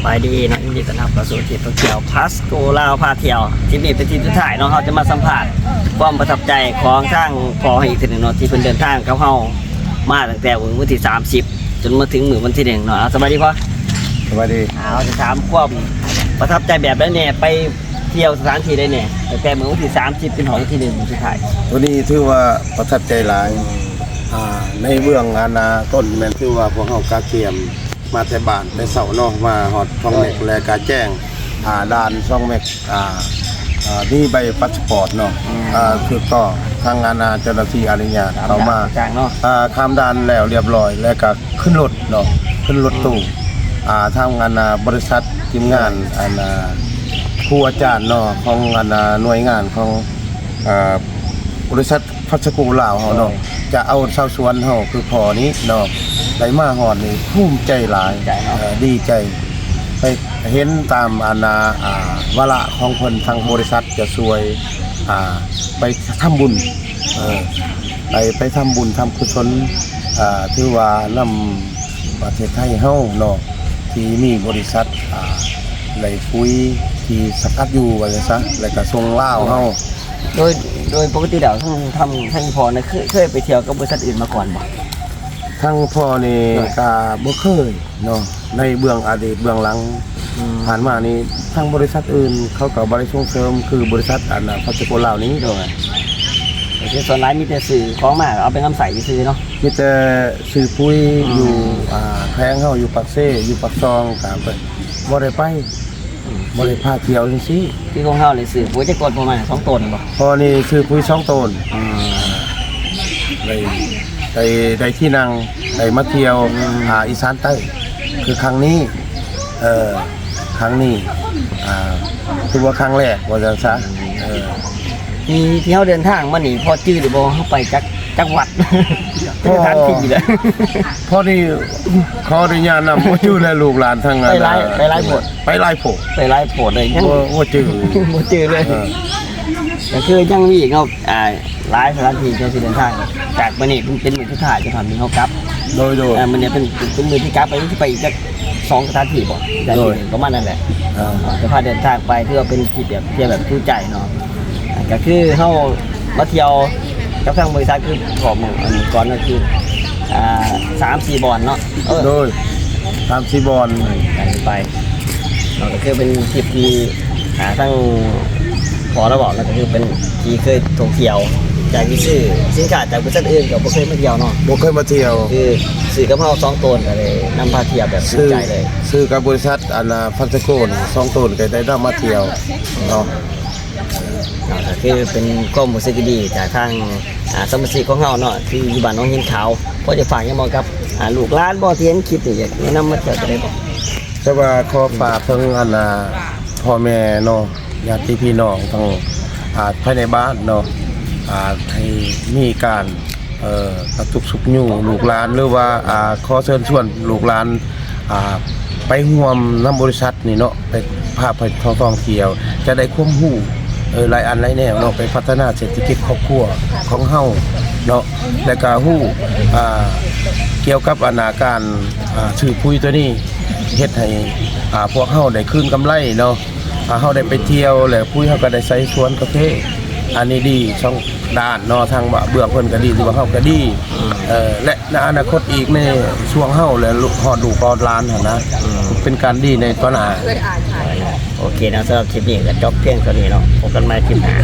บายดีเนาะยินดีต้อนรับเข้าสู่ทริปท่องเที่ยวพัสโกลาวพาเที่ยวทริปนี้เป็นทริปสุดท้ายเนาะเขาจะมาสัมผัสความประทับใจของทางพออีกทีหนึ่งเนาะที่เพิ่นเดินทางกับเฮามาตั้งแต่วันที่30จนมาถึงมื้อวันที่1เนาะสวัสดีพ่อสวัสดีเอาจะถามความประทับใจแบบนั้นเนี่ยไปเที่ยวสถานที่ได้เนี่ยตั้งแต่มื้อวันที่30เป็นของที่1มื้อสุดท้ายวันนี้ถือว่าประทับใจหลายในเบื้องอาณาต้นแม่นถือว่าพวกเฮากาเกียมมาแต่บ้านแต่เสาเนาะมาฮอดช่องเม็กและกาแจ้งด่านช่องเม็กนี่ใบพาสปอร์ตเนาะคือก็ทางงานเจ้าหน้าที่อนุญาตเข้ามาข้ามด่านแล้วเรียบร้อยแล้วก็ขึ้นรถเนาะขึ้นรถตู้ทางงานบริษัททีมงานครูอาจารย์เนาะของงานหน่วยงานของบริษัทพัสกูลาวเฮาเนาะจะเอาชาวสวนเฮาคือพอนี้เนาะได้มาฮอดนี่ภูมิใจหลายดีใจไปเห็นตามวาระของเพิ่นทางบริษัทจะช่วยไปทำบุญไปทำบุญทำกุศลถือว่านำประเทศไทยเฮาเนาะที่มีบริษัทไหลปุ๋ยที่สกัดอยู่ว่าจังซั่นแล้วก็ส่งลาวเฮาโดยปกติแล้วทั้งพอเนี่ยเคยไปเที่ยวกับบริษัทอื่นมาก่อนบ่ทั้งพ่อนี่ก็บ่เคยเนาะในเบื้องอดีตเบื้องหลังผ่านมานี่ทั้งบริษัทอื่นเขาก็บ่ได้ส่งเสริมคือบริษัทพัสดุลาวนี้โดยส่วนหลายมีแต่สื่อของมาเอาไปน้ำใสซื้อเนาะมีแต่ซื้อปุ๋ยอยู่แพงเฮาอยู่ปากเซ่อยู่ปากซองก็บ่ได้ไปบ่ได้พาเที่ยวจังซี่ที่ของเฮาเลยซื้อปุ๋ยจะกดประมาณ2ต้นบ่พอนี่ซื้อปุ๋ย2ต้นได้ที่นั่งได้มาเที่ยวอีสานใต้คือครั้งนี้ครั้งนี้คือว่าครั้งแรกว่าจังซะที่เฮาเดินทางมานี่พอจื้อหรือบ่เฮาไปจังหวัดสถานที่เลยพอนี่ขออนุญาตนำบ่อยู่และลูกหลานทั้งนั้นไปหลายโพดเลยยังบ่จื้อเลยก็คือยังมีอีกเนาะหลายสถานที่ที่เดินทางจากมื้อนี้เป็นมื้อสุดท้ายจะทำให้เฮากลับโดยมื้อนี้เป็นมื้อที่กลับไปที่ไปอีกจัก2สถานที่บ่ได้ประมาณนั้นแหละจะพาเดินทางไปเพื่อเป็นทริปแบบเที่ยวแบบชื่นใจเนาะก็คือเฮามาเที่ยวกับทางบริษัทคือของก่อนก็คือ3-4 บอนเนาะโดย3-4 บอนไปก็คือเป็นทริปที่ทั้งพอเราบอกแล้วก็คือเป็นที่เคยท่องเที่ยวจากที่ซื้อสินค้าจากบริษัทอื่นก็บ่เคยมาเที่ยวเนาะบ่เคยมาเที่ยวคือซื้อกับเฮา2ต้นก็เลยนำพาเที่ยวแบบชื่นใจเลยซื้อกับบริษัทพัสดุ2ต้นก็ได้นำมาเที่ยวเนาะก็คือเป็นความรู้สึกดีจากทางสมาชิกของเฮาเนาะที่อยู่บ้านน้องหินขาวพอจะฝากยังบอกกับลูกหลานบ่ที่เห็นคลิปนี่อยากแนะนำมาเที่ยวจะได้บ่แต่ว่าขอฝากถึงพ่อแม่เนาะญาติพี่น้องทั้งภายในบ้านเนาะให้มีการกระตุกสุกยู่ลูกหลานหรือว่าขอเชิญชวนลูกหลานไปร่วมนำบริษัทนี่เนาะไปพาไปท่องเที่ยวจะได้ความรู้หลายอันหลายแนวเนาะไปพัฒนาเศรษฐกิจครอบครัวของเฮาเนาะและก็รู้เกี่ยวกับการซื้อปุ๋ยตัวนี้เฮ็ดให้พวกเฮาได้คืนกำไรเนาะเฮาได้ไปเที่ยวแล้วปุ๋ยเฮาก็ได้ใส่สวนกาแฟอันนี้ดีช่องด้านเนาะทางเบื้องเพิ่นก็ดีหรือว่าเฮาก็ดีและในอนาคตอีกในช่วงเฮาและฮอดลูกฮอดหลานหั่นนะเป็นการดีในตอนหน้าโอเคนะสำหรับคลิปนี้ก็จบเพียงเท่านี้เนาะพบกันใหม่คลิปหน้า